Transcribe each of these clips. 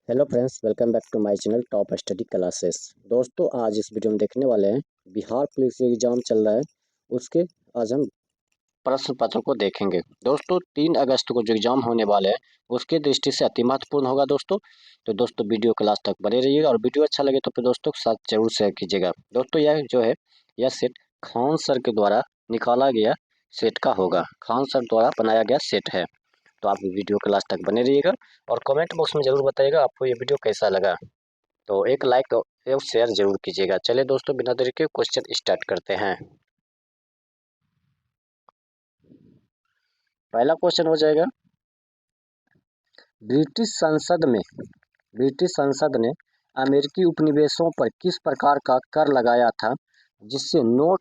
Hello friends, welcome back to my channel top study classes. दोस्तों, आज इस video में देखने वाले हैं बिहार पुलिस एग्जाम चल रहा है, उसके आज हम प्रश्न पत्र को देखेंगे। दोस्तों, 3 अगस्त को जो एग्जाम होने वाले हैं उसके दृष्टि से अति महत्वपूर्ण होगा दोस्तों। तो दोस्तों, वीडियो के लास्ट तक बने रहिएगा और वीडियो अच्छा लगे तो फिर दोस्तों के साथ जरूर शेयर कीजिएगा। दोस्तों, यह जो है यह सेट खान सर के द्वारा निकाला गया सेट का होगा। खान सर द्वारा बनाया गया सेट है। तो आप वीडियो के लास्ट तक बने रहिएगा और कमेंट बॉक्स में ज़रूर बताइएगा आपको ये वीडियो कैसा लगा। तो एक लाइक और शेयर ज़रूर कीजिएगा। चलिए दोस्तों, बिना देरी के क्वेश्चन स्टार्ट करते हैं। पहला क्वेश्चन हो जाएगा, ब्रिटिश संसद ने अमेरिकी उपनिवेशों पर किस प्रकार का कर लगाया था जिससे नो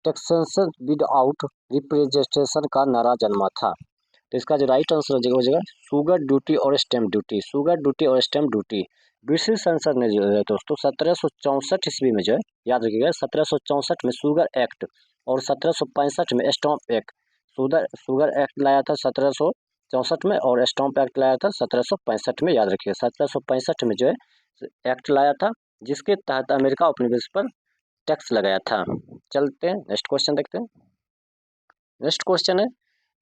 टैक्सेशन विदाउट रिप्रेजेंटेशन का नारा जन्मा था। तो इसका जो राइट आंसर हो जाएगा शुगर ड्यूटी और स्टैम्प ड्यूटी। शुगर ड्यूटी और स्टैम्प ड्यूटी ब्रिटिश संसद ने जो है दोस्तों 1764 ईस्वी में जो है, याद रखिएगा, 1764 में शुगर एक्ट और 1765 में स्टैम्प एक्ट, शुगर एक्ट लाया था 1764 में और स्टैम्प एक्ट लाया था 1765 में। याद रखिएगा, 1765 में जो है एक्ट लाया था जिसके तहत अमेरिका उपनिवेश पर टैक्स लगाया था। चलते हैं नेक्स्ट क्वेश्चन देखते हैं। नेक्स्ट क्वेश्चन है,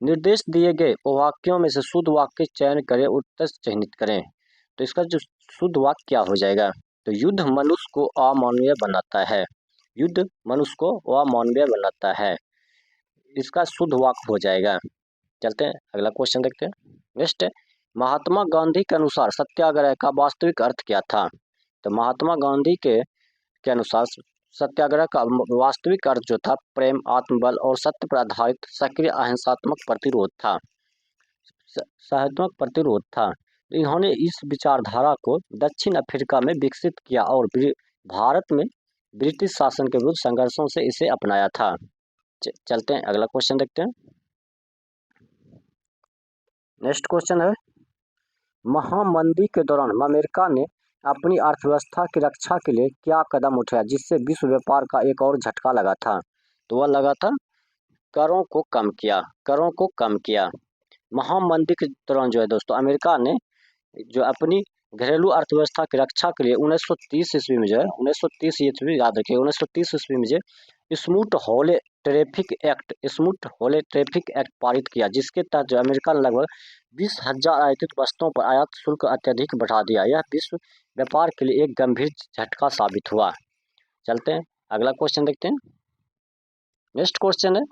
निर्देश दिए गए वाक्यों में से शुद्ध वाक्य चयन करें, उत्तर चिह्नित करें। तो इसका जो शुद्ध वाक्य क्या हो जाएगा, तो युद्ध मनुष्य को अमानवीय बनाता है। युद्ध मनुष्य को अमानवीय बनाता है, इसका शुद्ध वाक्य हो जाएगा। चलते हैं अगला क्वेश्चन देखते हैं। नेक्स्ट है, महात्मा गांधी के अनुसार सत्याग्रह का वास्तविक अर्थ क्या था। तो महात्मा गांधी के अनुसार सत्याग्रह का वास्तविक अर्थ जो था प्रेम, आत्मबल और सत्य पर आधारित सक्रिय अहिंसात्मक प्रतिरोध था। सहायतात्मक प्रतिरोध था। इन्होंने इस विचारधारा को दक्षिण अफ्रीका में विकसित किया और भारत में ब्रिटिश शासन के विरुद्ध संघर्षों से इसे अपनाया था। चलते हैं अगला क्वेश्चन देखते हैं। नेक्स्ट क्वेश्चन है, महामंदी के दौरान अमेरिका ने अपनी अर्थव्यवस्था की रक्षा के लिए क्या कदम उठाया जिससे विश्व व्यापार का एक और झटका लगा था। तो वह लगा था करों को कम किया। महामंदी के दौरान जो है दोस्तों अमेरिका ने जो अपनी घरेलू अर्थव्यवस्था की रक्षा के लिए 1930 ईस्वी में जो है 1930 ईस्वी, याद रखिए 1930 ईस्वी में जो स्मूथ हॉले ट्रैफिक एक्ट पारित किया जिसके तहत जो अमेरिका ने लगभग 20,000 आयातित वस्तुओं पर आयात शुल्क अत्यधिक बढ़ा दिया। यह विश्व व्यापार के लिए एक गंभीर झटका साबित हुआ। चलते हैं अगला क्वेश्चन देखते हैं। नेक्स्ट क्वेश्चन है,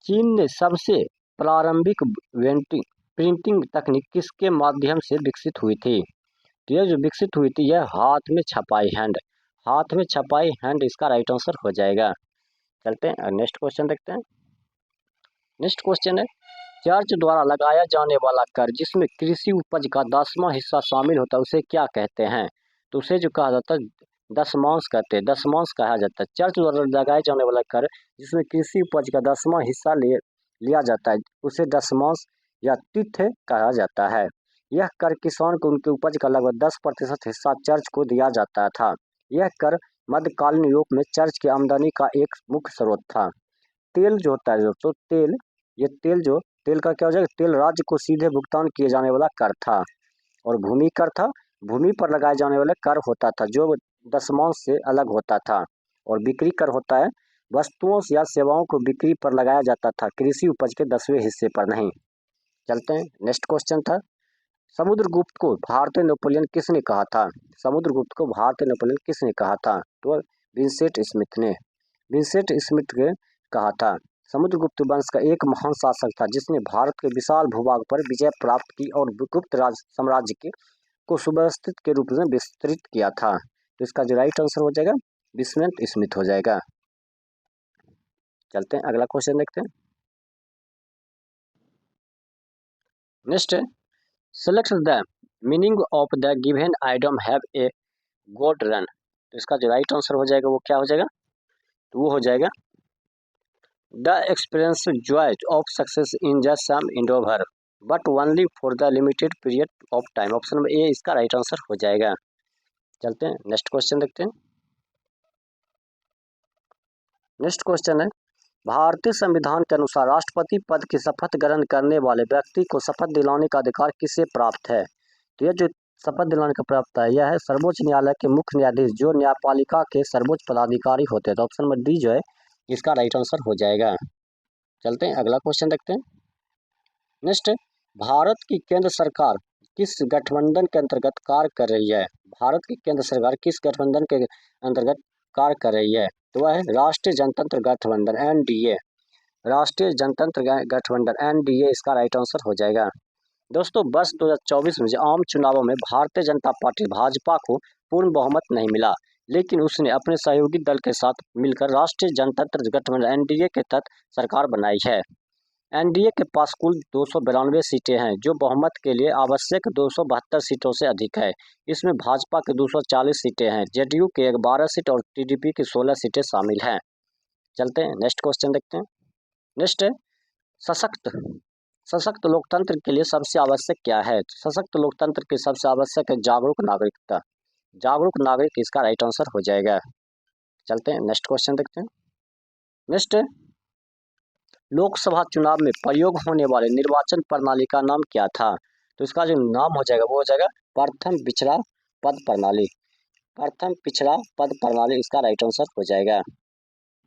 चीन ने सबसे प्रारंभिक प्रिंटिंग तकनीक किसके माध्यम से विकसित हुई थी। तो यह जो विकसित हुई थी यह हाथ में छपाई हैंड इसका राइट आंसर हो जाएगा। चलते हैं नेक्स्ट क्वेश्चन देखते हैं। नेक्स्ट क्वेश्चन है, चर्च द्वारा लगाया जाने वाला कर जिसमें कृषि उपज का 10वां हिस्सा शामिल होता है उसे क्या कहते हैं। तो उसे जो कहा जाता है दशमांश कहा जाता है। चर्च द्वारा लगाए जाने वाला कर जिसमें कृषि उपज का 10वां हिस्सा लिया जाता है उसे दशमांश या तिथ्य कहा जाता है। यह कर किसान को उनके उपज का लगभग 10% हिस्सा चर्च को दिया जाता था। यह कर मध्यकालीन यूरोप में चर्च की आमदनी का एक मुख्य स्रोत था। तेल जो होता है दोस्तों, तेल का क्या हो जाएगा, तेल राज्य को सीधे भुगतान किए जाने वाला कर था। और भूमि कर था, भूमि पर लगाए जाने वाला कर होता था जो दशमांश से अलग होता था। और बिक्री कर होता है, वस्तुओं या सेवाओं को बिक्री पर लगाया जाता था, कृषि उपज के 10वें हिस्से पर नहीं। चलते हैं नेक्स्ट क्वेश्चन था, समुद्रगुप्त को भारतीय नेपोलियन किसने कहा था। समुद्रगुप्त को भारतीय नेपोलियन किसने कहा था। तो विंसेंट स्मिथ ने कहा था। समुद्रगुप्त वंश का एक महान शासक था जिसने भारत के विशाल भूभाग पर विजय प्राप्त की और गुप्त राज साम्राज्य को सुव्यवस्थित के रूप में विस्तृत किया था। तो इसका जो राइट आंसर हो जाएगा विंसेंट स्मिथ हो जाएगा। चलते हैं अगला क्वेश्चन देखते हैं। नेक्स्ट है, select the meaning of the given item have a गोड रन। तो इसका जो राइट आंसर हो जाएगा वो क्या हो जाएगा, तो वो हो जाएगा the experience joy of success in just some endeavour but only for the limited period of time. Option number A इसका राइट आंसर हो जाएगा। चलते हैं नेक्स्ट क्वेश्चन देखते हैं। नेक्स्ट क्वेश्चन है, भारतीय संविधान के अनुसार राष्ट्रपति पद की शपथ ग्रहण करने वाले व्यक्ति को शपथ दिलाने का अधिकार किसे प्राप्त है। तो यह जो शपथ दिलाने का प्राप्त है, यह है सर्वोच्च न्यायालय के मुख्य न्यायाधीश जो न्यायपालिका के सर्वोच्च पदाधिकारी होते हैं। तो ऑप्शन नंबर डी जो है इसका राइट आंसर हो जाएगा। चलते हैं अगला क्वेश्चन देखते हैं। नेक्स्ट, भारत की केंद्र सरकार किस गठबंधन के अंतर्गत कार्य कर रही है? भारत की केंद्र सरकार किस गठबंधन के अंतर्गत कार्य कर रही है? तो वह है राष्ट्रीय जनतंत्र गठबंधन एनडीए। राष्ट्रीय जनतंत्र गठबंधन एनडीए इसका राइट आंसर हो जाएगा। दोस्तों वर्ष 2024 में आम चुनावों में भारतीय जनता पार्टी भाजपा को पूर्ण बहुमत नहीं मिला, लेकिन उसने अपने सहयोगी दल के साथ मिलकर राष्ट्रीय जनतंत्र गठबंधन एनडीए के तहत सरकार बनाई है। एनडीए के पास कुल 292 सीटें हैं, जो बहुमत के लिए आवश्यक 272 सीटों से अधिक है। इसमें भाजपा के 240 सीटें हैं, जेडीयू के 12 सीट और टीडीपी की 16 सीटें शामिल हैं। चलते हैं नेक्स्ट क्वेश्चन देखते हैं। नेक्स्ट है सशक्त लोकतंत्र के लिए सबसे आवश्यक क्या है? सशक्त लोकतंत्र के सबसे आवश्यक है जागरूक नागरिकता। जागरूक नागरिक इसका राइट आंसर हो जाएगा। चलते हैं नेक्स्ट क्वेश्चन देखते हैं। नेक्स्ट, लोकसभा चुनाव में प्रयोग होने वाले निर्वाचन प्रणाली का नाम क्या था? तो इसका जो नाम हो जाएगा वो हो जाएगा प्रथम पिछड़ा पद प्रणाली। प्रथम पिछड़ा पद प्रणाली इसका राइट आंसर हो जाएगा।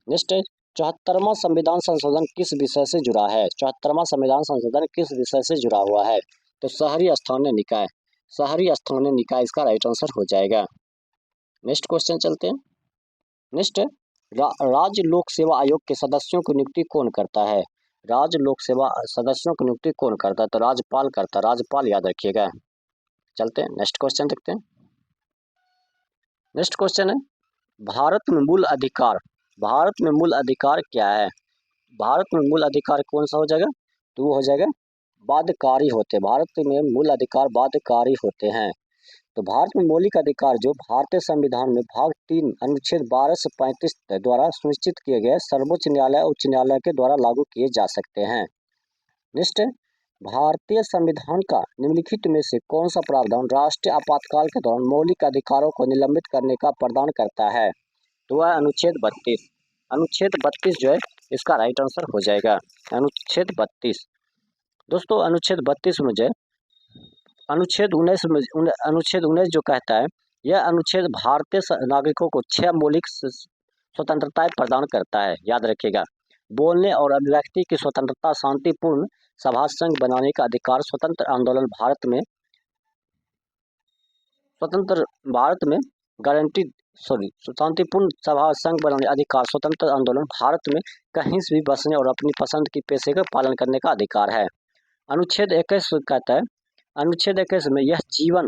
नेक्स्ट, 74वां संविधान संशोधन किस विषय से जुड़ा है? 74वां संविधान संशोधन किस विषय से जुड़ा हुआ है? तो शहरी स्थानीय निकाय। शहरी स्थानीय निकाय इसका राइट आंसर हो जाएगा। नेक्स्ट क्वेश्चन चलते हैं। नेक्स्ट, राज्य लोक सेवा आयोग के सदस्यों की नियुक्ति कौन करता है? राज्य लोक सेवा सदस्यों की नियुक्ति कौन करता है? तो राज्यपाल करता है। राज्यपाल याद रखिएगा। चलते हैं नेक्स्ट क्वेश्चन देखते हैं। नेक्स्ट क्वेश्चन है भारत में मूल अधिकार। भारत में मूल अधिकार क्या है? भारत में मूल अधिकार कौन सा हो जाएगा? तो वो हो जाएगा बाध्यकारी होते हैं। भारत में मूल अधिकार बाध्यकारी होते हैं। तो भारत में मौलिक अधिकार जो भारतीय संविधान में भाग 3 अनुच्छेद 12 से 35 द्वारा सुनिश्चित किए गए सर्वोच्च न्यायालय उच्च न्यायालय के द्वारा लागू किए जा सकते हैं। नेक्स्ट, भारतीय संविधान का निम्नलिखित में से कौन सा प्रावधान राष्ट्रीय आपातकाल के दौरान मौलिक अधिकारों को निलंबित करने का प्रदान करता है? तो वह अनुच्छेद 32। अनुच्छेद 32 जो है इसका राइट आंसर हो जाएगा। अनुच्छेद 32। दोस्तों अनुच्छेद 32 में जो है अनुच्छेद 19 जो कहता है, यह अनुच्छेद भारतीय नागरिकों को 6 मौलिक स्वतंत्रताएं प्रदान करता है। याद रखिएगा, बोलने और अभिव्यक्ति की स्वतंत्रता, शांतिपूर्ण सभा संघ बनाने का अधिकार, स्वतंत्र भारत में गारंटी शांतिपूर्ण सभा संघ बनाने अधिकार, स्वतंत्र आंदोलन, भारत में कहीं से भी बसने और अपनी पसंद की पेशे का पालन करने का अधिकार है। अनुच्छेद 21 कहता है, अनुच्छेद 21 में यह जीवन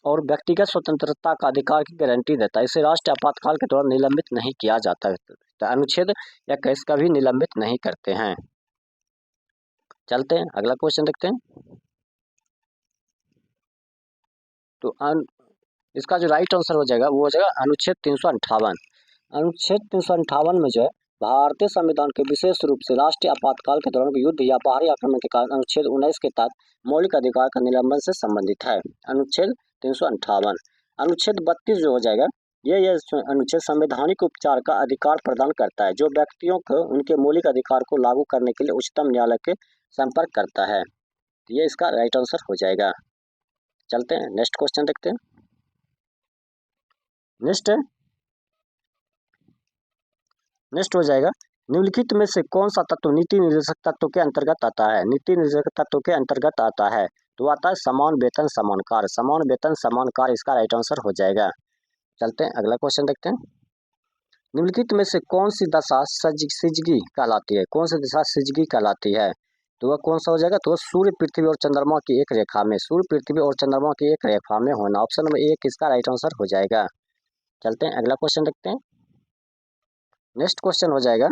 और व्यक्तिगत स्वतंत्रता का अधिकार की गारंटी देता है। इसे राष्ट्रीय आपातकाल के दौरान निलंबित नहीं किया जाता है। तो अनुच्छेद 21 कभी निलंबित नहीं करते हैं। चलते हैं अगला क्वेश्चन देखते हैं। तो इसका जो राइट आंसर हो जाएगा वो हो जाएगा अनुच्छेद 358। अनुच्छेद 358 में जो है भारतीय संविधान के विशेष रूप से राष्ट्रीय आपातकाल के दौरान युद्ध या बाहरी आक्रमण के कारण अनुच्छेद 19 के तहत मौलिक अधिकार का निलंबन से संबंधित है। अनुच्छेद 358। अनुच्छेद 32 जो हो जाएगा ये अनुच्छेद संवैधानिक उपचार का अधिकार प्रदान करता है, जो व्यक्तियों को उनके मौलिक अधिकार को लागू करने के लिए उच्चतम न्यायालय के संपर्क करता है। ये इसका राइट आंसर हो जाएगा। चलते हैं नेक्स्ट क्वेश्चन देखते हैं। नेक्स्ट हो जाएगा निम्नलिखित में से कौन सा तत्व नीति निर्देशक तत्व के अंतर्गत आता है? नीति निर्देशक तत्व के अंतर्गत आता है तो आता है समान वेतन समान कार्य। समान वेतन समान कार्य इसका राइट आंसर हो जाएगा। चलते हैं अगला क्वेश्चन देखते हैं। निम्नलिखित में से कौन सी दशा सिजगी कहलाती है? कौन सी दशा सिजगी कहलाती है? तो वह कौन सा हो जाएगा? तो सूर्य पृथ्वी और चंद्रमा की एक रेखा में, सूर्य पृथ्वी और चंद्रमा की एक रेखा में होना। ऑप्शन नंबर 1 इसका राइट आंसर हो जाएगा। चलते हैं अगला क्वेश्चन देखते हैं। नेक्स्ट क्वेश्चन हो जाएगा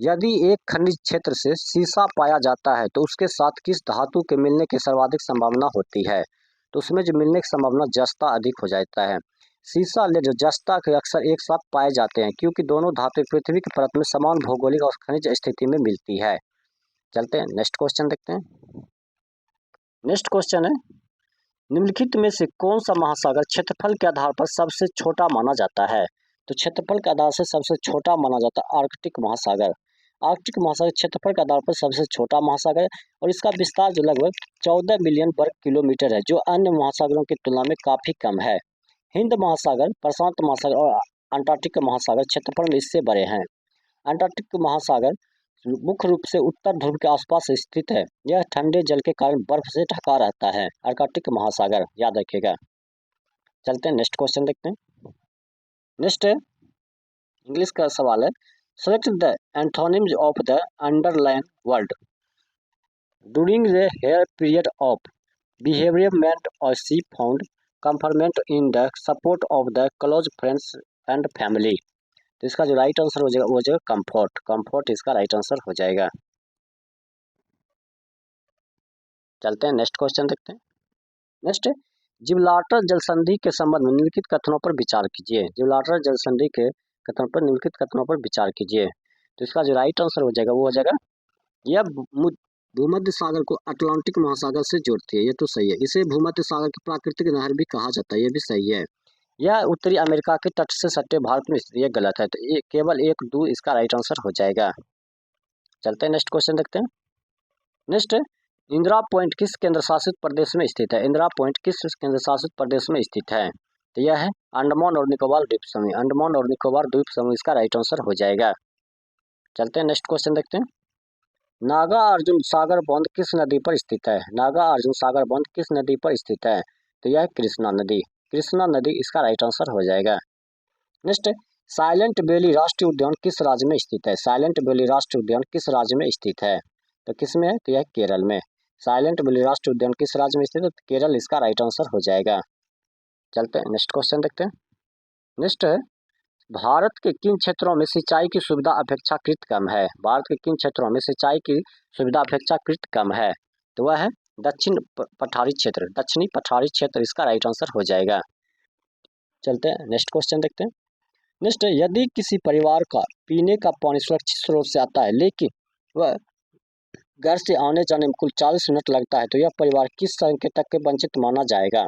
यदि एक खनिज क्षेत्र से सीसा पाया जाता है तो उसके साथ किस धातु के मिलने की सर्वाधिक संभावना होती है? तो उसमें जो मिलने की संभावना जस्ता अधिक हो जाता है। सीसा लेड जस्ता के अक्सर एक साथ पाए जाते हैं क्योंकि दोनों धातु पृथ्वी की परत में समान भौगोलिक और खनिज स्थिति में मिलती है। चलते हैं नेक्स्ट क्वेश्चन देखते हैं। नेक्स्ट क्वेश्चन है निम्नलिखित में से कौन सा महासागर क्षेत्रफल के आधार पर सबसे छोटा माना जाता है? तो क्षेत्रफल के आधार से सबसे छोटा माना जाता है आर्कटिक महासागर। आर्कटिक महासागर क्षेत्रफल के आधार पर सबसे छोटा महासागर है और इसका विस्तार जो लगभग 14 मिलियन वर्ग किलोमीटर है, जो अन्य महासागरों की तुलना में काफी कम है। हिंद महासागर, प्रशांत महासागर और अंटार्कटिक महासागर क्षेत्रफल में इससे बड़े हैं। अंटार्कटिक महासागर मुख्य रूप से उत्तर ध्रुव के आसपास स्थित है। यह ठंडे जल के कारण बर्फ से ढका रहता है। अंटार्कटिक महासागर याद रखिएगा। चलते हैं नेक्स्ट क्वेश्चन देखते हैं। नेक्स्ट इंग्लिश का सवाल है, select the antonyms of the underline word during the hair period of behaviorment or she found comfort in the support of the close friends and family। तो इसका जो राइट आंसर हो जाएगा वो जो कंफर्ट, कंफर्ट इसका राइट आंसर हो जाएगा। चलते हैं नेक्स्ट क्वेश्चन देखते हैं। नेक्स्ट जिब्राल्टर जलसंधि के संबंध में निम्नलिखित कथनों पर विचार कीजिए। जिब्राल्टर जलसंधि के कथनों पर निम्नलिखित कथनों पर विचार कीजिए। तो इसका जो राइट आंसर हो जाएगा वो हो जाएगा, यह भूमध्य सागर को अटलांटिक महासागर से जोड़ती है। ये तो सही है। इसे भूमध्य सागर की प्राकृतिक नहर भी कहा जाता है। ये भी सही है। यह उत्तरी अमेरिका के तट से सटे भारत में स्थित। ये गलत है। तो ये केवल 1-2 इसका राइट आंसर हो जाएगा। चलते हैं नेक्स्ट क्वेश्चन देखते हैं। नेक्स्ट इंदिरा पॉइंट किस केंद्र शासित प्रदेश में स्थित है? इंदिरा पॉइंट किस केंद्र शासित प्रदेश में स्थित है? तो यह है अंडमान और निकोबार द्वीप समूह। अंडमान और निकोबार द्वीप समूह इसका राइट आंसर हो जाएगा। चलते हैं नेक्स्ट क्वेश्चन देखते हैं। नागार्जुन सागर बांध किस नदी पर स्थित है? नागार्जुन सागर बांध किस नदी पर स्थित है? तो यह कृष्णा नदी। कृष्णा नदी इसका राइट आंसर हो जाएगा। नेक्स्ट साइलेंट वैली राष्ट्रीय उद्यान किस राज्य में स्थित है? साइलेंट वैली राष्ट्रीय उद्यान किस राज्य में स्थित है? तो किस में है? तो यह केरल में। साइलेंट वैली राष्ट्रीय उद्यान किस राज्य में स्थित है? तो केरल इसका राइट आंसर हो जाएगा। चलते हैं नेक्स्ट क्वेश्चन देखते हैं। नेक्स्ट है भारत के किन क्षेत्रों में सिंचाई की सुविधा अपेक्षाकृत कम है? भारत के किन क्षेत्रों में सिंचाई की सुविधा अपेक्षाकृत कम है? तो वह है दक्षिण पठारी क्षेत्र। दक्षिणी पठारी क्षेत्र इसका राइट आंसर हो जाएगा। चलते हैं नेक्स्ट क्वेश्चन देखते हैं। नेक्स्ट यदि किसी परिवार का पीने का पानी सुरक्षित स्रोत से आता है लेकिन वह घर से आने जाने में कुल 40 मिनट लगता है, तो यह परिवार किस संकेतक के वंचित माना जाएगा?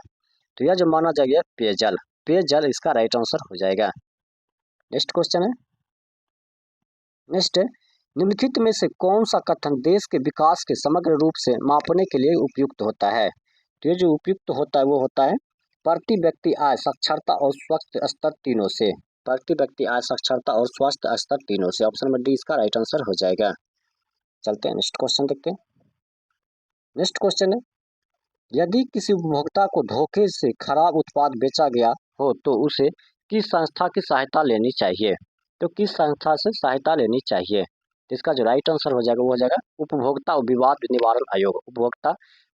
तो यह जो माना जाएगा पेयजल। पेयजल इसका राइट आंसर हो जाएगा। नेक्स्ट क्वेश्चन है। नेक्स्ट निम्नलिखित में से कौन सा कथन देश के विकास के समग्र रूप से मापने के लिए उपयुक्त होता है? तो ये जो उपयुक्त होता है वो होता है प्रति व्यक्ति आय, साक्षरता और स्वास्थ्य स्तर तीनों से। प्रति व्यक्ति आय, साक्षरता और स्वास्थ्य स्तर तीनों से। ऑप्शन नंबर डी इसका राइट आंसर हो जाएगा। चलते हैं नेक्स्ट क्वेश्चन देखते हैं। नेक्स्ट क्वेश्चन है यदि किसी उपभोक्ता को धोखे से खराब उत्पाद बेचा गया हो तो उसे किस संस्था की सहायता लेनी चाहिए? तो किस संस्था से सहायता लेनी चाहिए? तो इसका जो राइट आंसर हो जाएगा वो हो जाएगा उपभोक्ता विवाद निवारण आयोग। उपभोक्ता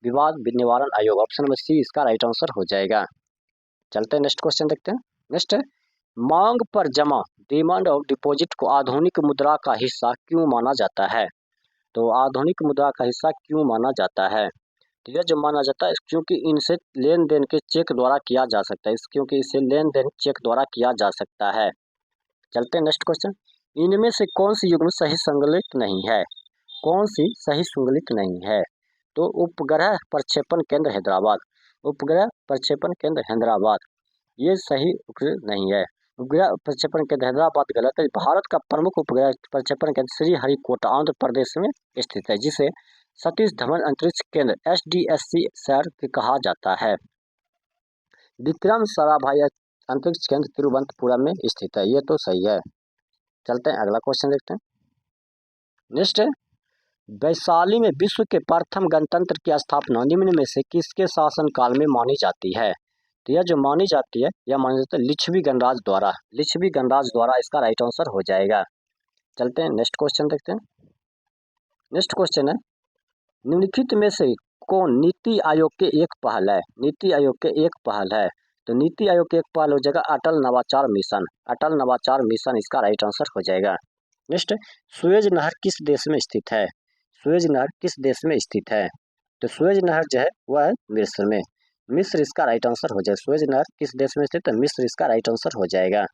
विवाद निवारण आयोग। ऑप्शन नंबर सी इसका राइट आंसर हो जाएगा। चलते हैं नेक्स्ट क्वेश्चन देखते हैं। नेक्स्ट है मांग पर जमा डिमांड ऑफ डिपॉजिट को आधुनिक मुद्रा का हिस्सा क्यों माना जाता है? तो आधुनिक मुद्रा का हिस्सा क्यों माना जाता है? तो यह जो माना जाता है क्योंकि इनसे लेन देन के चेक द्वारा किया जा सकता है। क्योंकि इसे लेन देन चेक द्वारा किया जा सकता है। चलते हैं नेक्स्ट क्वेश्चन। इनमें से कौन सी युग्म सही संगलित नहीं है? कौन सी सही संगलित नहीं है? तो उपग्रह प्रक्षेपण केंद्र हैदराबाद। उपग्रह प्रक्षेपण केंद्र हैदराबाद ये सही नहीं है। उपग्रह प्रक्षेपण केंद्र हैदराबाद गलत है। भारत का प्रमुख उपग्रह प्रक्षेपण केंद्र श्रीहरिकोटा आंध्र प्रदेश में स्थित है, जिसे सतीश धवन अंतरिक्ष केंद्र SDSC सर कहा जाता है। विक्रम साराभाई अंतरिक्ष केंद्र तिरुवनंतपुरम में स्थित है। ये तो सही है। चलते हैं अगला क्वेश्चन देखते हैं। नेक्स्ट है वैशाली में विश्व के प्रथम गणतंत्र की स्थापना निम्न में से किसके शासनकाल में मानी जाती है? तो यह जो मानी जाती है यह मानी जाती है लिच्छवी गणराज द्वारा। लिच्छवी गणराज द्वारा इसका राइट आंसर हो जाएगा। चलते हैं नेक्स्ट क्वेश्चन देखते हैं। नेक्स्ट क्वेश्चन है निम्नलिखित में से कौन नीति आयोग के एक पहल है? नीति आयोग के एक पहल है। तो नीति आयोग के एक पहल हो जाएगा अटल नवाचार मिशन। अटल नवाचार मिशन इसका राइट आंसर हो जाएगा। नेक्स्ट सुएज नहर किस देश में स्थित है? सुएज नहर किस देश में स्थित है? तो सुएज नहर जो है वह है मिस्र में। मिस्र इसका राइट आंसर हो जाएगा। सुएज नहर किस देश में स्थित है? मिस्र इसका राइट आंसर हो जाएगा।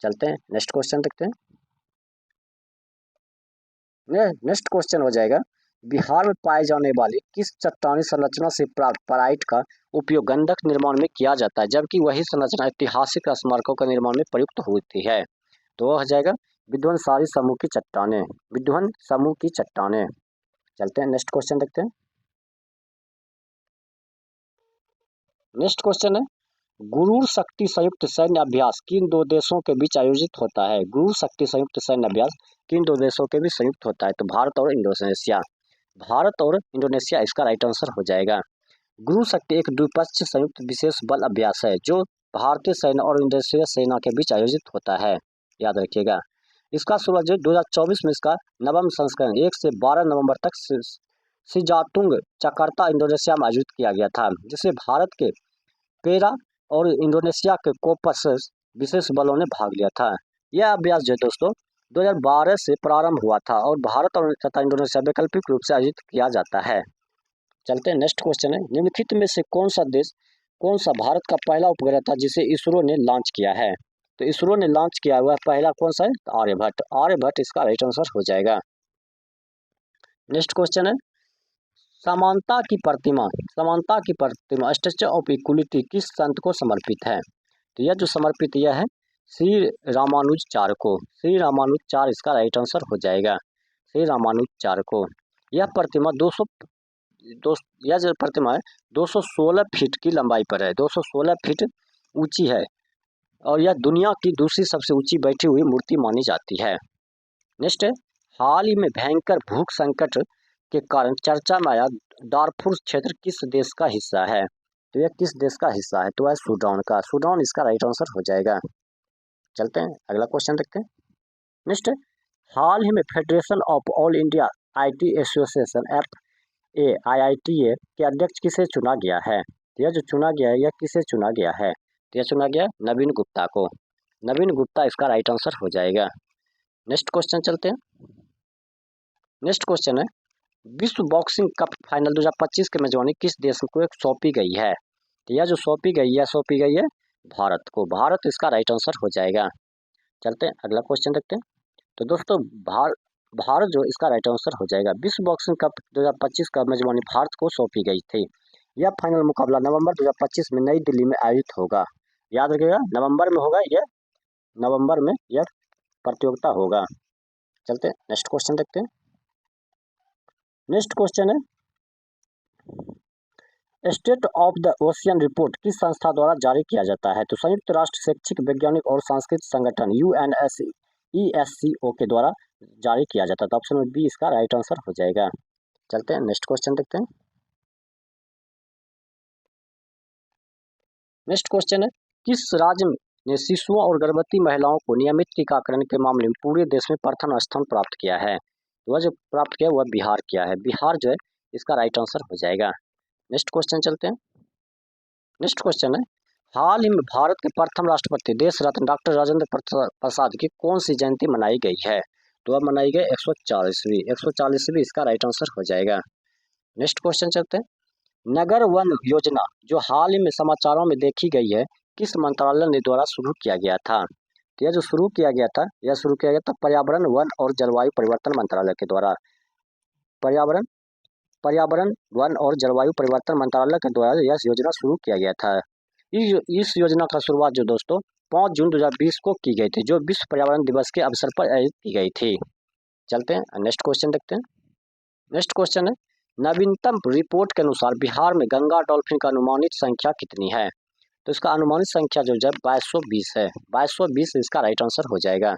चलते हैं नेक्स्ट क्वेश्चन देखते हैं। नेक्स्ट क्वेश्चन हो जाएगा बिहार में पाए जाने वाली किस चट्टानी संरचना से प्राप्त पराइट का उपयोग गंधक निर्माण में किया जाता है, जबकि वही संरचना ऐतिहासिक स्मारकों का निर्माण में प्रयुक्त होती है? तो वह हो जाएगा विध्वंसकारी समूह की चट्टानें, विध्वंस समूह की चट्टानें। चलते हैं नेक्स्ट क्वेश्चन देखते हैं। नेक्स्ट क्वेश्चन है, गुरूर शक्ति संयुक्त सैन्य अभ्यास किन दो देशों के बीच आयोजित होता है? गुरूर शक्ति संयुक्त सैन्य अभ्यास किन दो देशों के बीच संयुक्त होता है? तो भारत और इंडोनेशिया। भारत और इंडोनेशिया इसका राइट आंसर हो जाएगा। गुरु शक्ति एक द्विपक्षीय संयुक्त विशेष बल अभ्यास है जो भारतीय सेना और इंडोनेशिया सेना के बीच आयोजित होता है, याद रखिएगा। इसका शुरुआत जो 2024 में इसका नवम संस्करण 1 से 12 नवंबर तक सिजातुंग जकार्ता इंडोनेशिया में आयोजित किया गया था, जिसे भारत के पेरा और इंडोनेशिया के कोपस विशेष बलों ने भाग लिया था। यह अभ्यास जो दोस्तों 2012 से प्रारंभ हुआ था और भारत और तथा इंडोनेशिया वैकल्पिक रूप से आयोजित किया जाता है। चलते हैं नेक्स्ट क्वेश्चन है, निम्नलिखित में से कौन सा भारत का पहला उपग्रह था जिसे इसरो ने लॉन्च किया है? तो इसरो ने लॉन्च किया हुआ पहला कौन सा है? आर्यभट्ट। आर्यभट्ट इसका राइट आंसर हो जाएगा। नेक्स्ट क्वेश्चन है, समानता की प्रतिमा स्टैच्यू ऑफ इक्वलिटी किस संत को समर्पित है? तो यह जो समर्पित यह है श्री रामानुजाचार्य को। श्री रामानुजाचार्य इसका राइट आंसर हो जाएगा, श्री रामानुजाचार्य को। यह प्रतिमा यह जो प्रतिमा है 216 फीट की लंबाई पर है, 216 फीट ऊंची है और यह दुनिया की दूसरी सबसे ऊंची बैठी हुई मूर्ति मानी जाती है। नेक्स्ट है, हाल ही में भयंकर भूख संकट के कारण चर्चा में आया दारफुर क्षेत्र किस देश का हिस्सा है? तो यह किस देश का हिस्सा है? तो वह सूडान का। सूडान इसका राइट आंसर हो जाएगा। चलते हैं अगला क्वेश्चन देखते हैं। नेक्स्ट है, हाल ही में federation of all India IT association AIITA के अध्यक्ष किसे चुना गया है? यह जो चुना गया है यह किसे चुना गया है? तो यह चुना गया नवीन गुप्ता को। नवीन गुप्ता इसका राइट आंसर हो जाएगा। नेक्स्ट क्वेश्चन चलते हैं। नेक्स्ट क्वेश्चन है, विश्व बॉक्सिंग कप फाइनल 2025 की मेजबानी किस देश को सौंपी गई है? तो यह जो सौंपी गई है भारत को। भारत इसका राइट आंसर हो जाएगा। चलते हैं अगला क्वेश्चन देखते हैं। तो दोस्तों भारत जो इसका राइट आंसर हो जाएगा। विश्व बॉक्सिंग कप 2025 का मेजबानी भारत को सौंपी गई थी। यह फाइनल मुकाबला नवंबर 2025 में नई दिल्ली में आयोजित होगा, याद रखिएगा नवंबर में होगा नवंबर में यह प्रतियोगिता होगा। चलते हैं नेक्स्ट क्वेश्चन देखते हैं। नेक्स्ट क्वेश्चन है, state of the ocean report किस संस्था द्वारा जारी किया जाता है? तो संयुक्त राष्ट्र शैक्षिक वैज्ञानिक और सांस्कृतिक संगठन UNSCO के द्वारा जारी किया जाता है। तो ऑप्शन बी इसका राइट आंसर हो जाएगा। चलते हैं नेक्स्ट क्वेश्चन देखते हैं। नेक्स्ट क्वेश्चन है, किस राज्य ने शिशुओं और गर्भवती महिलाओं को नियमित टीकाकरण के मामले में पूरे देश में प्रथम स्थान प्राप्त किया है? वह जो प्राप्त किया वह बिहार किया है। बिहार जो है इसका राइट आंसर हो जाएगा। नेक्स्ट क्वेश्चन चलते हैं। नेक्स्ट क्वेश्चन है, हाल ही में भारत के प्रथम राष्ट्रपति देश रत्न डॉक्टर राजेंद्र प्रसाद की कौन सी जयंती मनाई गई है? तो वह मनाई गई 140वीं इसका राइट आंसर हो जाएगा। नेक्स्ट क्वेश्चन चलते हैं, नगर वन योजना जो हाल ही में समाचारों में देखी गई है किस मंत्रालय ने द्वारा शुरू किया गया था? तो यह जो शुरू किया गया था पर्यावरण वन और जलवायु परिवर्तन मंत्रालय के द्वारा। पर्यावरण वन और जलवायु परिवर्तन मंत्रालय के द्वारा यह योजना शुरू किया गया था। इस योजना का शुरुआत जो दोस्तों 5 जून 2020 को की गई थी, जो विश्व पर्यावरण दिवस के अवसर पर आयोजित की गई थी। चलते हैं नेक्स्ट क्वेश्चन देखते हैं। नेक्स्ट क्वेश्चन है, नवीनतम रिपोर्ट के अनुसार बिहार में गंगा डॉल्फिन का अनुमानित संख्या कितनी है? तो इसका अनुमानित संख्या जो है 2220 है। 2220 इसका राइट आंसर हो जाएगा।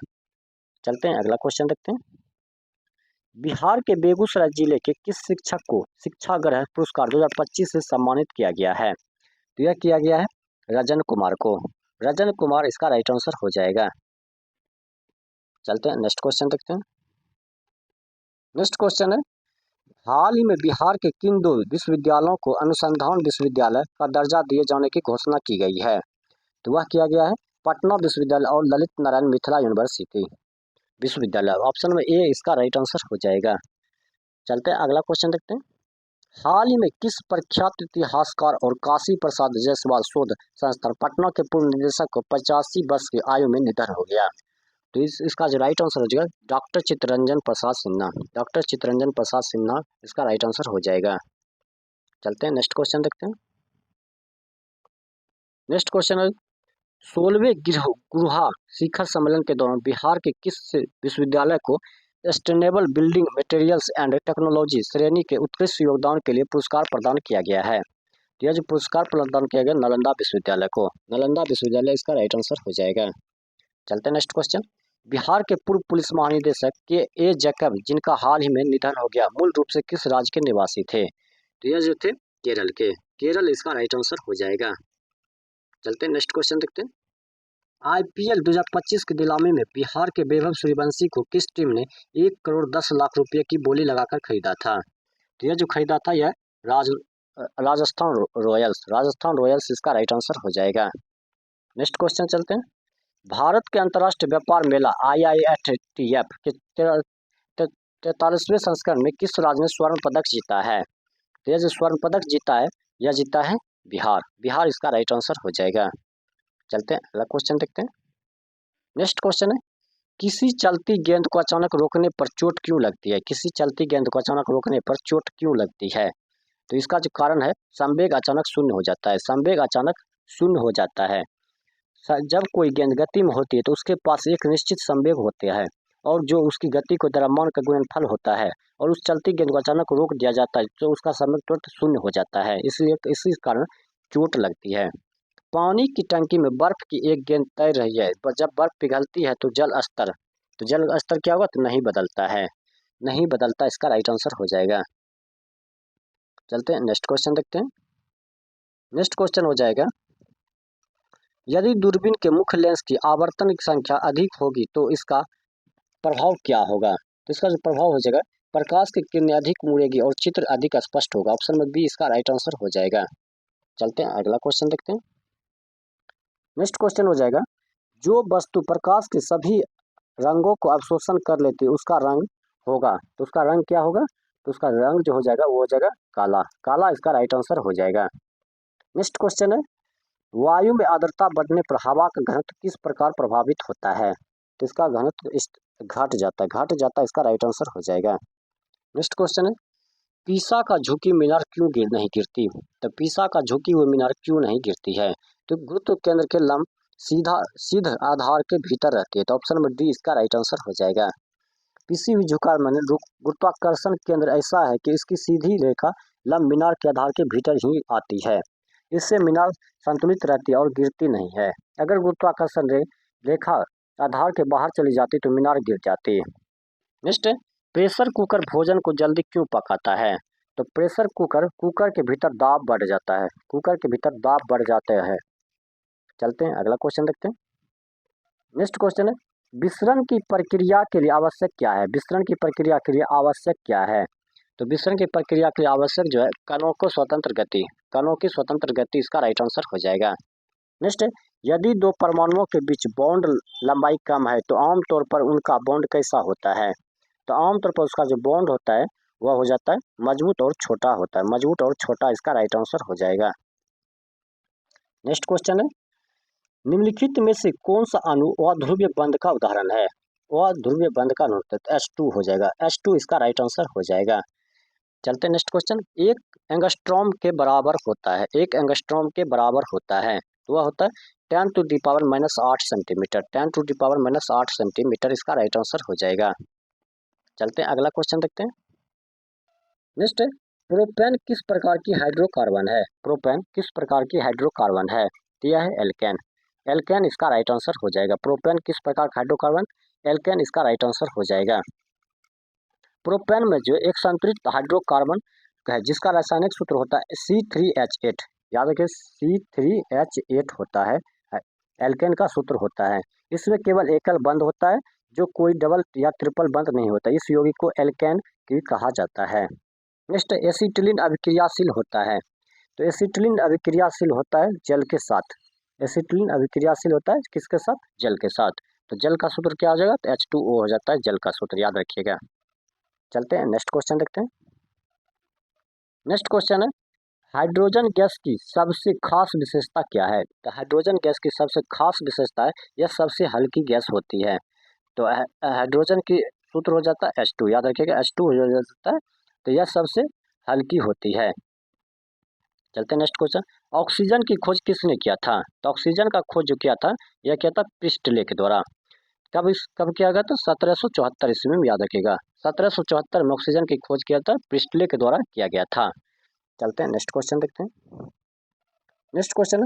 चलते हैं अगला क्वेश्चन देखते हैं। बिहार के बेगूसराय जिले के किस शिक्षक को शिक्षा ग्रह पुरस्कार 2025 से सम्मानित किया गया है? तो यह किया गया है रजन कुमार को। रजन कुमार इसका राइट आंसर हो जाएगा। चलते हैं नेक्स्ट क्वेश्चन देखते हैं। नेक्स्ट क्वेश्चन है, हाल ही में बिहार के किन 2 विश्वविद्यालयों को अनुसंधान विश्वविद्यालय का दर्जा दिए जाने की घोषणा की गई है? तो वह किया गया है पटना विश्वविद्यालय और ललित नारायण मिथिला यूनिवर्सिटी विश्वविद्यालय। ऑप्शन में ए इसका राइट आंसर हो जाएगा। चलते हैं अगला क्वेश्चन देखते हैं। हाल ही में किस प्रख्यात इतिहासकार और काशी प्रसाद जायसवाल शोध संस्थान पटना के पूर्व निदेशक को 85 वर्ष की आयु में निधन हो गया? तो इसका जो राइट आंसर हो जाएगा डॉक्टर चित्तरंजन प्रसाद सिन्हा। डॉक्टर चित्तरंजन प्रसाद सिन्हा इसका राइट आंसर हो जाएगा। चलते हैं नेक्स्ट क्वेश्चन देखते हैं। नेक्स्ट क्वेश्चन है, 16वें गुरुहा शिखर सम्मेलन के दौरान बिहार के किस विश्वविद्यालय को sustainable building materials and technology श्रेणी के उत्कृष्ट योगदान के लिए पुरस्कार प्रदान किया गया है? तो यह जो पुरस्कार प्रदान किया गया नालंदा विश्वविद्यालय को, नालंदा विश्वविद्यालय इसका राइट आंसर हो जाएगा। चलते हैं नेक्स्ट क्वेश्चन। बिहार के पूर्व पुलिस महानिदेशक के ए जैकब, जिनका हाल ही में निधन हो गया, मूल रूप से किस राज्य के निवासी थे? तो यह जो थे केरल के, केरल इसका राइट आंसर हो जाएगा। चलते हैं नेक्स्ट क्वेश्चन देखते हैं। आईपीएल 2025 की नीलामी में बिहार के वैभव सूर्यवंशी को किस टीम ने 1 करोड़ 10 लाख रुपए की बोली लगाकर खरीदा था? तो यह जो खरीदा था यह राजस्थान रॉयल्स इसका राइट आंसर हो जाएगा। नेक्स्ट क्वेश्चन चलते हैं। भारत के अंतर्राष्ट्रीय व्यापार मेला IIFTF के 43वें संस्करण में किस राज्य ने स्वर्ण पदक जीता है? तो यह जो स्वर्ण पदक जीता है यह जीता है बिहार, बिहार इसका राइट आंसर हो जाएगा। चलते हैं अगला क्वेश्चन देखते हैं। नेक्स्ट क्वेश्चन है, किसी चलती गेंद को अचानक रोकने पर चोट क्यों लगती है? किसी चलती गेंद को अचानक रोकने पर चोट क्यों लगती है? तो इसका जो कारण है, संवेग अचानक शून्य हो जाता है, संवेग अचानक शून्य हो जाता है। जब कोई गेंद गति में होती है तो उसके पास एक निश्चित संवेग होता है और जो उसकी गति को द्रव्यमान का गुणनफल होता है, और उस चलती गेंद को अचानक रोक दिया जाता है तो उसका संवेग तुरंत शून्य हो जाता है, इसलिए इसी कारण चोट लगती है। पानी की टंकी में बर्फ की एक गेंद तैर रही है, पर जब बर्फ पिघलती है तो जल स्तर क्या होगा? तो नहीं बदलता है, नहीं बदलता, इसका राइट आंसर हो जाएगा। चलते हैं नेक्स्ट क्वेश्चन देखते हैं। नेक्स्ट क्वेश्चन हो जाएगा, यदि दूरबीन के मुख्य लेंस की आवर्तन की संख्या अधिक होगी तो इसका प्रभाव क्या होगा? तो इसका जो प्रभाव हो जाएगा, प्रकाश की किरणें अधिक मुड़ेगी और चित्र अधिक स्पष्ट होगा। ऑप्शन में बी इसका राइट आंसर हो जाएगा। चलते हैं अगला क्वेश्चन देखते हैं। नेक्स्ट क्वेश्चन हो जाएगा, जो वस्तु प्रकाश के सभी रंगों को अवशोषण कर लेती है उसका रंग होगा, तो उसका रंग क्या होगा? तो उसका रंग जो हो जाएगा वो हो जाएगा काला, काला इसका राइट आंसर हो जाएगा। नेक्स्ट क्वेश्चन है, वायु में आर्द्रता बढ़ने पर हवा का घनत्व किस प्रकार प्रभावित होता है? तो इसका घनत्व घट जाता है, इसका राइट आंसर हो जाएगा। नेक्स्ट क्वेश्चन है, पीसा का झुकी मीनार क्यों नहीं गिरती? तो पीसा का झुकी हुई मीनार क्यों नहीं गिरती है? तो गुरुत्व केंद्र के लंब सीध आधार के भीतर रहती है, तो ऑप्शन नंबर डी इसका राइट आंसर हो जाएगा। किसी भी झुकाव में गुरुत्वाकर्षण केंद्र ऐसा है कि इसकी सीधी रेखा लंब मीनार के आधार के भीतर ही आती है, इससे मीनार संतुलित रहती है और गिरती नहीं है। अगर गुरुत्वाकर्षण रेखा आधार के बाहर चली जाती तो मीनार गिर जाती है। नेक्स्ट, प्रेशर कुकर भोजन को जल्दी क्यों पकाता है? तो प्रेशर कुकर के भीतर दाब बढ़ जाता है, कुकर के भीतर दाब बढ़ जाते हैं। चलते हैं अगला क्वेश्चन देखते हैं। नेक्स्ट क्वेश्चन है, विसरण की प्रक्रिया के लिए आवश्यक क्या है? विसरण की प्रक्रिया के लिए आवश्यक क्या है? तो विसरण की प्रक्रिया के लिए आवश्यक जो है कणों की स्वतंत्र गति, इसका राइट आंसर हो जाएगा। नेक्स्ट, यदि दो परमाणुओं के बीच बॉन्ड लंबाई कम है तो आमतौर पर उनका बॉन्ड कैसा होता है? तो आमतौर पर उसका जो बॉन्ड होता है वह हो जाता है मजबूत और छोटा होता है, मजबूत और छोटा, इसका राइट आंसर हो जाएगा। नेक्स्ट क्वेश्चन है, निम्नलिखित में से कौन सा अणु अध्रुवीय बंध का उदाहरण है? अध्रुवीय बंध का अणु H2 हो जाएगा, H2 इसका राइट आंसर हो जाएगा। चलते हैं नेक्स्ट क्वेश्चन, एक एंगस्ट्रॉम के बराबर होता है, एक एंगस्ट्रॉम के बराबर होता है तो वह होता है 10⁻⁻8 सेंटीमीटर, 10⁻⁻8 सेंटीमीटर, इसका राइट आंसर हो जाएगा। चलते हैं अगला क्वेश्चन देखते हैं। नेक्स्ट, प्रोपेन किस प्रकार की हाइड्रोकार्बन है? प्रोपेन किस प्रकार की हाइड्रोकार्बन है? तो यह है एल्केन, एल्केन इसका राइट आंसर हो जाएगा। प्रोपेन किस प्रकार का हाइड्रोकार्बन? एल्केन इसका राइट आंसर हो जाएगा। प्रोपेन में जो एक संतुलित हाइड्रोकार्बन है जिसका रासायनिक सूत्र होता है C3H8, याद रखिए C3H8 होता है, एल्केन का सूत्र होता है। इसमें केवल एकल बंध होता है, जो कोई डबल या ट्रिपल बंध नहीं होता, इस यौगिक को एल्केन की कहा जाता है। नेक्स्ट, एसिटिलीन अभिक्रियाशील होता है, तो एसिटिलीन अभिक्रियाशील होता है जल के साथ, एसिटिलीन अभिक्रियाशील होता है किसके साथ? जल के साथ, तो जल का सूत्र क्या हो जाएगा? तो H2O हो जाता है जल का सूत्र, याद रखिएगा। चलते हैं नेक्स्ट क्वेश्चन देखते हैं। नेक्स्ट क्वेश्चन है, हाइड्रोजन गैस की सबसे खास विशेषता क्या है? तो हाइड्रोजन गैस की सबसे खास विशेषता है यह सबसे हल्की गैस होती है, तो हाइड्रोजन की सूत्र हो जाता है H2, याद रखिएगा H2 हो जाता है, तो यह सबसे हल्की होती है। चलते हैं नेक्स्ट क्वेश्चन। ऑक्सीजन की खोज किसने किया था? तो ऑक्सीजन का खोज जो किया था, यह किया था प्रिस्टले के द्वारा। कब किया गया था? 1774 ईस्वी में, याद रखिएगा। 1774 में ऑक्सीजन की खोज किया था, प्रिस्टले के द्वारा किया गया था। चलते हैं नेक्स्ट क्वेश्चन देखते हैं। नेक्स्ट क्वेश्चन,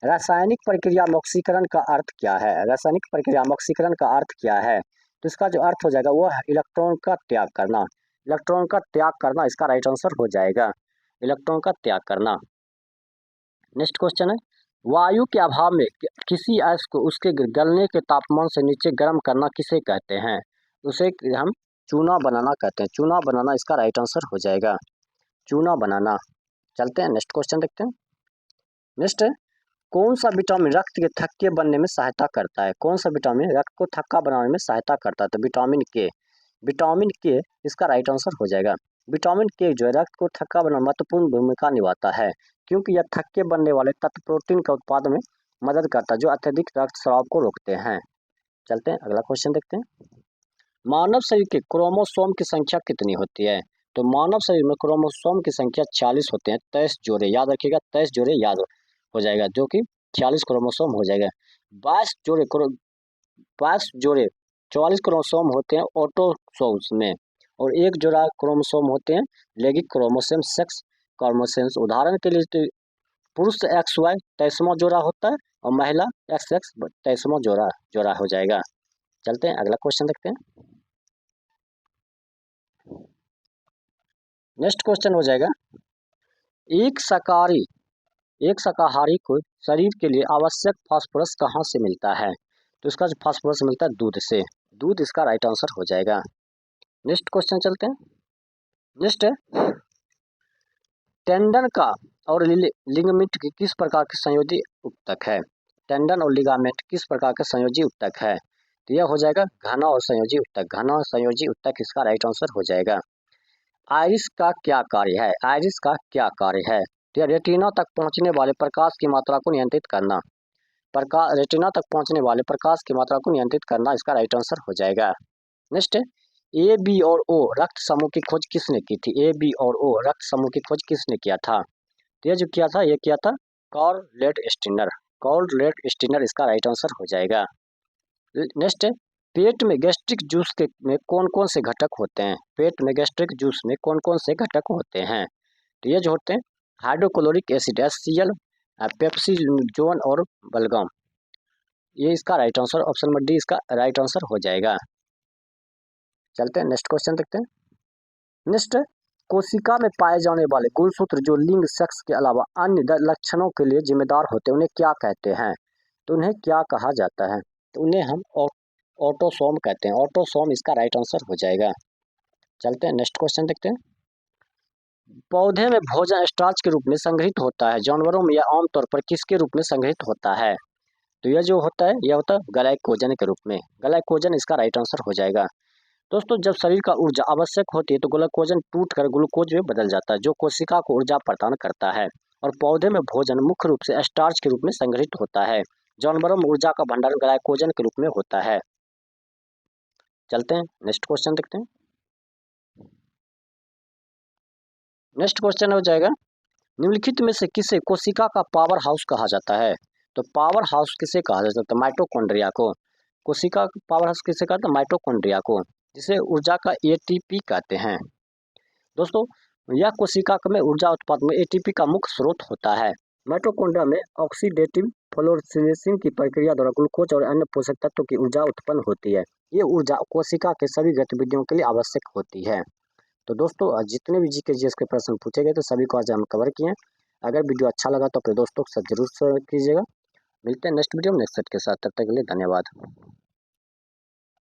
रासायनिक प्रक्रिया में ऑक्सीकरण का अर्थ क्या है? रासायनिक प्रक्रिया में ऑक्सीकरण का अर्थ क्या है? तो इसका जो अर्थ हो जाएगा वो है इलेक्ट्रॉन का त्याग करना। इलेक्ट्रॉन का त्याग करना इसका राइट आंसर हो जाएगा, इलेक्ट्रॉन का त्याग करना। नेक्स्ट क्वेश्चन है, वायु के अभाव में किसी अयस्क को उसके गलने के तापमान से नीचे गर्म करना किसे कहते हैं? उसे हम चूना बनाना कहते हैं। चूना बनाना इसका राइट आंसर हो जाएगा, चूना बनाना। चलते हैं नेक्स्ट क्वेश्चन देखते हैं। नेक्स्ट है, कौन सा विटामिन रक्त के थक्के बनने में सहायता करता है? कौन सा विटामिन रक्त को थक्का बनाने में सहायता करता है? तो विटामिन के। विटामिन के इसका राइट आंसर हो जाएगा। विटामिन के जो है रक्त को थक्का बनाने में महत्वपूर्ण भूमिका निभाता है, क्योंकि यह थक्के बनने वाले तत्व प्रोटीन का उत्पादन में मदद करता है, जो अत्यधिक रक्तस्राव को रोकते हैं। चलते हैं अगला क्वेश्चन देखते हैं। मानव शरीर के क्रोमोसोम की संख्या कितनी होती है? तो मानव शरीर में क्रोमोसोम की संख्या 40 होते हैं। 23 जोड़े, याद रखिएगा, 23 जोड़े याद हो जाएगा, जो कि 46 क्रोमोसोम हो जाएगा। 22 जोड़े 44 क्रोमोसोम होते हैं ऑटोसोम्स में, और एक जोड़ा क्रोमोसोम होते हैं लैंगिक क्रोमोसोम, सेक्स क्रोमोसोम्स। उदाहरण के लिए तो पुरुष XY 23वां जोड़ा होता है, और महिला XX 23वां जोड़ा हो जाएगा। चलते हैं अगला क्वेश्चन देखते हैं। नेक्स्ट क्वेश्चन हो जाएगा, एक शाकाहारी को शरीर के लिए आवश्यक फास्फोरस कहाँ से मिलता है? तो इसका जो फास्फोरस मिलता है दूध से। दूध इसका राइट आंसर हो जाएगा। नेक्स्ट क्वेश्चन चलते हैं। नेक्स्ट है, टेंडन का और लिगामेंट की किस प्रकार के संयोजी उत्तक है? टेंडन और लिगामेंट किस प्रकार के संयोजी उत्तक है? तो यह हो जाएगा घना और संयोजी उत्तक। घना और संयोजी उत्तक इसका राइट आंसर हो जाएगा। आइरिस का क्या कार्य है? आइरिस का क्या कार्य है? तो रेटिना तक पहुंचने वाले प्रकाश की मात्रा को नियंत्रित करना। रेटिना तक पहुंचने वाले प्रकाश की मात्रा को नियंत्रित करना इसका राइट आंसर हो जाएगा। नेक्स्ट है, ए बी और ओ रक्त समूह की खोज किसने की थी? ए बी और ओ रक्त समूह की खोज किसने किया था? तो ये जो किया था, ये किया था कार्ल लेड-स्टीनर। कार्ल लेड-स्टीनर इसका राइट आंसर हो जाएगा। नेक्स्ट है, पेट में गैस्ट्रिक जूस में कौन कौन से घटक होते हैं? पेट में गैस्ट्रिक जूस में कौन कौन से घटक होते हैं? तो ये जो होते हैं हाइड्रोक्लोरिक एसिड, HCl, पेप्सिजोन और बलगम। ये इसका right answer, option number D इसका राइट आंसर हो जाएगा। चलते हैं नेक्स्ट क्वेश्चन देखते हैं। नेक्स्ट, कोशिका में पाए जाने वाले गुणसूत्र जो लिंग, सेक्स के अलावा अन्य लक्षणों के लिए जिम्मेदार होते हैं, उन्हें क्या कहते हैं? तो उन्हें क्या कहा जाता है? तो उन्हें हम ऑटोसोम कहते हैं। ऑटोसोम इसका राइट आंसर हो जाएगा। चलते हैं नेक्स्ट क्वेश्चन देखते हैं। पौधे में भोजन स्टार्च के रूप में संग्रहित होता है, जानवरों में यह आमतौर पर किसके रूप में संग्रहित होता है? तो यह जो होता है, यह होता है ग्लाइकोजन के रूप में। ग्लाइकोजन इसका राइट आंसर हो जाएगा। दोस्तों, जब शरीर का ऊर्जा आवश्यक होती है तो ग्लूकोजन टूटकर ग्लूकोज में बदल जाता है, जो कोशिका को ऊर्जा प्रदान करता है। और पौधे में भोजन मुख्य रूप से स्टार्च के रूप में संग्रहित होता है। जानवरों में ऊर्जा का भंडारण ग्लाइकोजन के रूप में होता है। चलते हैं नेक्स्ट क्वेश्चन देखते हैं। नेक्स्ट क्वेश्चन हो जाएगा, निम्नलिखित में से किसे कोशिका का पावर हाउस कहा जाता है? तो पावर हाउस किसे कहा जाता है? तो माइटोकॉन्ड्रिया को। कोशिका का पावर हाउस किसे कहते हैं? माइटोकॉन्ड्रिया को, जिसे ऊर्जा का ATP कहते हैं। दोस्तों, यह कोशिका में ऊर्जा उत्पादन में ATP का मुख्य स्रोत होता है। माइटोकॉन्ड्रिया में ऑक्सीडेटिव फ्लोरोसेनेशन की प्रक्रिया द्वारा ग्लूकोज और अन्य पोषक तत्वों की ऊर्जा उत्पन्न होती है। ये ऊर्जा कोशिका के सभी गतिविधियों के लिए आवश्यक होती है। तो दोस्तों, जितने भी GK GS के प्रश्न पूछे गए तो सभी को आज हम कवर किए हैं। अगर वीडियो अच्छा लगा तो अपने दोस्तों के साथ जरूर शेयर कीजिएगा। मिलते हैं नेक्स्ट वीडियो में नेक्स्ट सेट के साथ, तब तक के लिए धन्यवाद।